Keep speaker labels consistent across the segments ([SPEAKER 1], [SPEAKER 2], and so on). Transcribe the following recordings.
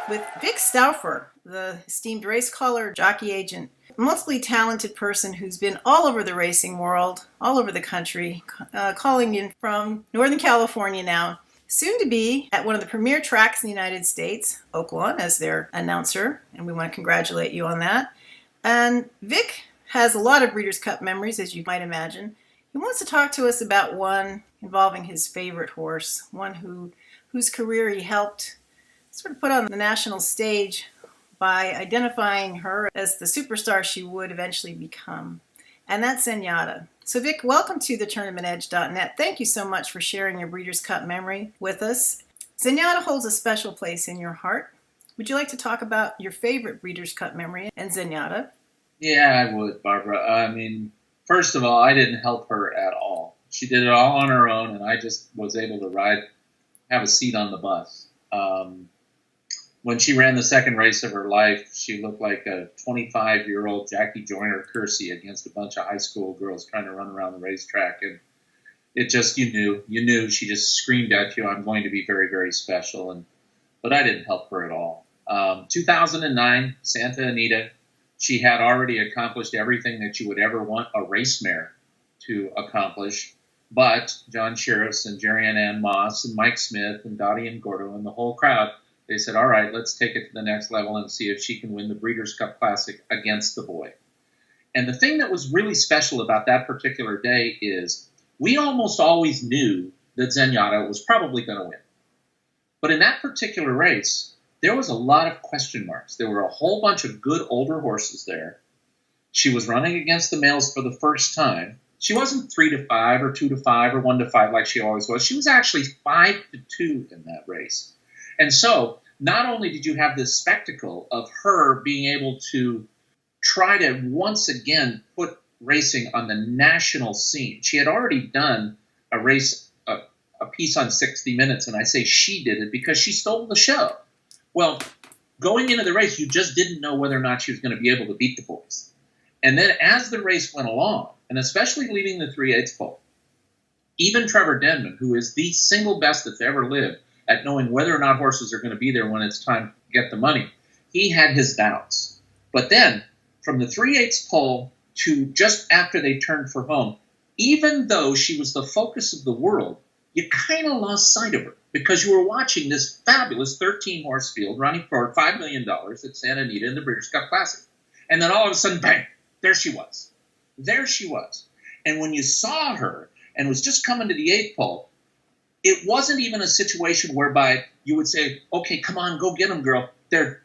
[SPEAKER 1] with Vic Stauffer, the esteemed race caller, jockey agent, mostly talented person who's been all over the racing world, all over the country, calling in from Northern California now. Soon to be at one of the premier tracks in the United States, Oaklawn, as their announcer, and we want to congratulate you on that. And Vic has a lot of Breeders' Cup memories, as you might imagine. He wants to talk to us about one involving his favorite horse, one whose career he helped sort of put on the national stage by identifying her as the superstar she would eventually become. And that's Zenyatta. So Vic, welcome to the TournamentEdge.net. Thank you so much for sharing your Breeders' Cup memory with us. Zenyatta holds a special place in your heart. Would you like to talk about your favorite Breeders' Cup memory and Zenyatta?
[SPEAKER 2] Yeah, I would, Barbara. I mean, first of all, I didn't help her at all. She did it all on her own, and I just was able to have a seat on the bus. When she ran the second race of her life, she looked like a 25-year-old Jackie Joyner-Kersee against a bunch of high school girls trying to run around the racetrack. And it just, you knew she just screamed at you, I'm going to be very, very special. But I didn't help her at all. 2009, Santa Anita, she had already accomplished everything that you would ever want a race mare to accomplish. But John Shirreffs and Jerry Ann Moss and Mike Smith and Dottie and Gordo and the whole crowd, they said, all right, let's take it to the next level and see if she can win the Breeders' Cup Classic against the boy. And the thing that was really special about that particular day is we almost always knew that Zenyatta was probably going to win. But in that particular race, there was a lot of question marks. There were a whole bunch of good older horses there. She was running against the males for the first time. She wasn't 3-5 or 2-5 or 1-5 like she always was. She was actually 5-2 in that race. And so not only did you have this spectacle of her being able to try to once again put racing on the national scene. She had already done a race, a piece on 60 Minutes, and I say she did it because she stole the show. Well, going into the race, you just didn't know whether or not she was going to be able to beat the boys. And then as the race went along, and especially leading the 3/8 pole, even Trevor Denman, who is the single best that's ever lived at knowing whether or not horses are going to be there when it's time to get the money, he had his doubts. But then, from the 3/8 pole to just after they turned for home, even though she was the focus of the world, you kind of lost sight of her because you were watching this fabulous 13-horse field running for $5 million at Santa Anita in the Breeders' Cup Classic. And then all of a sudden, bang, there she was. There she was. And when you saw her and was just coming to the 8th pole, it wasn't even a situation whereby you would say, okay, come on, go get him, girl. There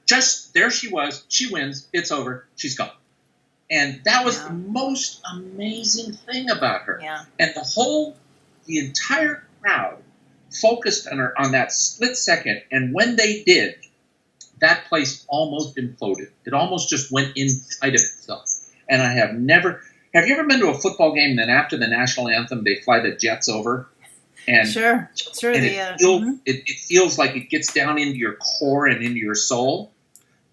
[SPEAKER 2] she was. She wins. It's over. She's gone. And that was the most amazing thing about her.
[SPEAKER 1] Yeah.
[SPEAKER 2] And the entire crowd focused on her on that split second. And when they did, that place almost imploded. It almost just went inside of itself. And I have you ever been to a football game and then after the national anthem, they fly the jets over? And
[SPEAKER 1] Sure.
[SPEAKER 2] And it feels like it gets down into your core and into your soul.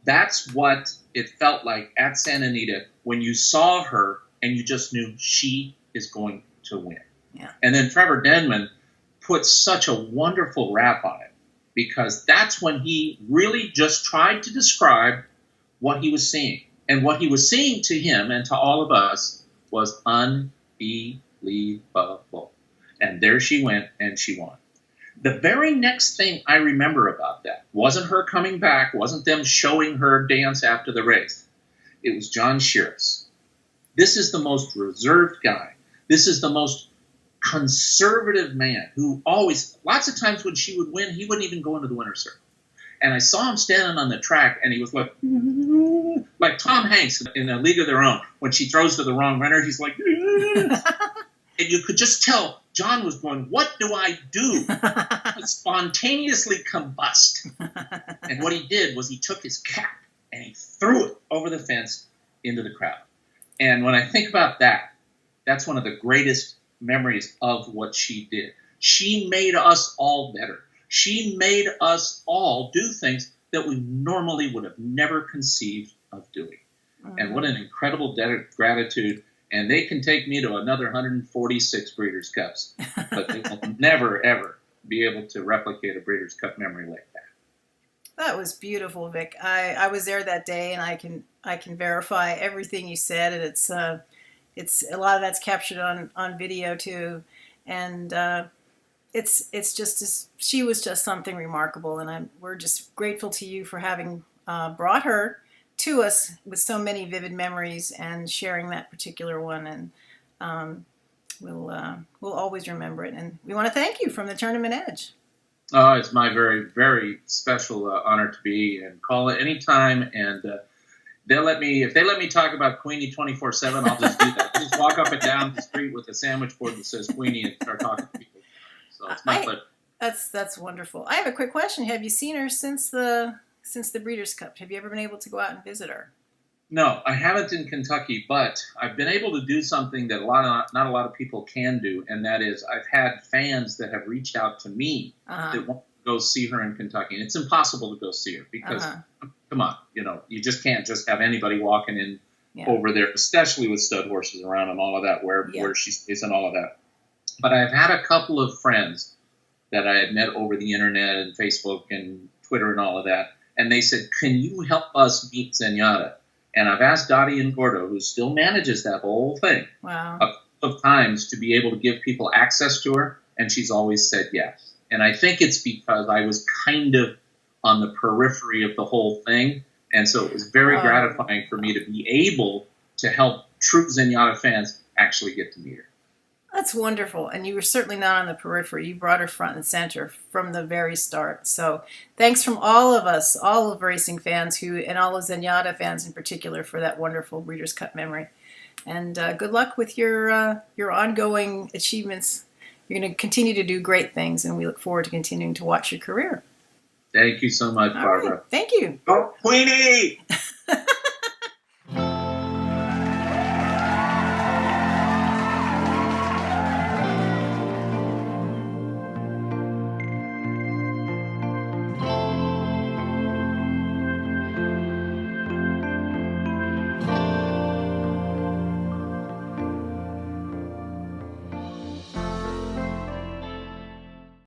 [SPEAKER 2] That's what it felt like at Santa Anita when you saw her and you just knew she is going to win.
[SPEAKER 1] Yeah.
[SPEAKER 2] And then Trevor Denman put such a wonderful rap on it because that's when he really just tried to describe what he was seeing. And what he was seeing to him and to all of us was unbelievable. And there she went, and she won. The very next thing I remember about that wasn't her coming back, wasn't them showing her dance after the race. It was John Shirreffs. This is the most reserved guy. This is the most conservative man who always, lots of times when she would win, he wouldn't even go into the winner's circle. And I saw him standing on the track, and he was like Tom Hanks in A League of Their Own. When she throws to the wrong runner, he's like, and you could just tell John was going, what do I do? Spontaneously combust. And what he did was he took his cap and he threw it over the fence into the crowd. And when I think about that, that's one of the greatest memories of what she did. She made us all better. She made us all do things that we normally would have never conceived of doing. Mm-hmm. And what an incredible debt of gratitude. And they can take me to another 146 Breeders' Cups, but they will never, ever be able to replicate a Breeders' Cup memory like that.
[SPEAKER 1] That was beautiful, Vic. I was there that day, and I can verify everything you said, and it's a lot of that's captured on video too, and it's just she was just something remarkable, and we're just grateful to you for having brought her to us with so many vivid memories and sharing that particular one, and we'll always remember it, and we want to thank you from the Tournament Edge.
[SPEAKER 2] Oh, it's my very, very special honor to be, and call it anytime. And if they let me talk about Queenie 24/7, I'll just do that. Just walk up and down the street with a sandwich board that says Queenie and start talking to people. So it's my pleasure.
[SPEAKER 1] That's wonderful. I have a quick question. Have you seen her since the Breeders' Cup? Have you ever been able to go out and visit her?
[SPEAKER 2] No, I haven't in Kentucky, but I've been able to do something that not a lot of people can do, and that is I've had fans that have reached out to me that want to go see her in Kentucky. And it's impossible to go see her because, come on, you just can't just have anybody walking in over there, especially with stud horses around and all of that, where she stays and all of that. But I've had a couple of friends that I had met over the internet and Facebook and Twitter and all of that, and they said, can you help us meet Zenyatta? And I've asked Dottie and Gordo, who still manages that whole thing, a couple of times to be able to give people access to her, and she's always said yes. And I think it's because I was kind of on the periphery of the whole thing, and so it was very gratifying for me to be able to help true Zenyatta fans actually get to meet her.
[SPEAKER 1] That's wonderful, and you were certainly not on the periphery. You brought her front and center from the very start. So thanks from all of us, all of racing fans, and all of Zenyatta fans in particular, for that wonderful Breeders' Cup memory. And good luck with your ongoing achievements. You're going to continue to do great things, and we look forward to continuing to watch your career.
[SPEAKER 2] Thank you so much, Barbara.
[SPEAKER 1] Right. Thank you.
[SPEAKER 2] Oh, Queenie!